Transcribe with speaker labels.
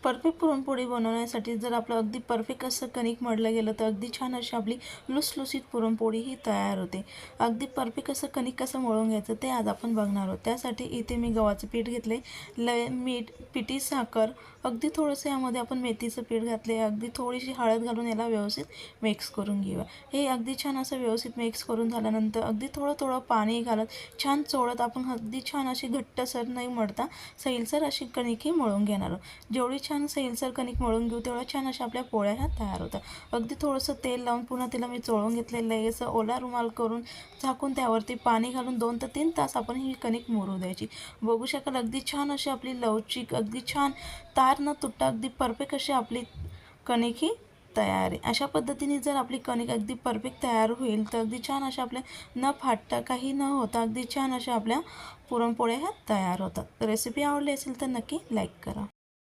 Speaker 1: Perfect puran poli बनवण्यासाठी जर आपलं अगदी परफेक्ट असं कणिक मळलं गेलं तर अगदी छान अशी आपली लुसलुसीत पुरणपोळी ही तयार होते। अगदी परफेक्ट असं कणिक कसं मळून घ्यायचं ते आज आपण बघणार आहोत। त्यासाठी इथे मी गव्हाचं पीठ घेतले, मीठ, पिठी साखर, अगदी थोडंसं यामध्ये आपण मेथीचं पीठ घातले, अगदी थोडीशी हळद घालून याला व्यवस्थित मिक्स करून घेऊया। हे अगदी छान असं व्यवस्थित मिक्स करून झाल्यानंतर अगदी थोडं थोडं पाणी घालत छान चोळत आपण अगदी छान अशी घट्टसर नाही मळता सैलसर अशी कणिक ही मळून घेणार आहोत। जेवढी छान सैलसर कणिक मळून घेऊ तेवढ्या छान अशा आपल्या पोळ्या ह्या तयार होतात। अगदी थोडंसं तेल लावून पुन्हा तिला मी चोळून घेतलेलं आहे, असं ओला रुमाल करून झाकून त्यावरती पाणी घालून 2 ते 3 तास आपण ही कणिक मुरू द्यायची। बघू शकाल अगदी छान अशी आपली लवचिक, अगदी छान तार न तुटता अगदी परफेक्ट अशी आपली कणिक ही तयार आहे। अशा पद्धतीने जर आपली कणिक अगदी परफेक्ट तयार होईल तर अगदी छान अशा आपल्या न फाटता काही न होता अगदी छान अशा आपल्या पुरणपोळ्या ह्या तयार होतात। रेसिपी आवडली असेल तर नक्की लाईक करा।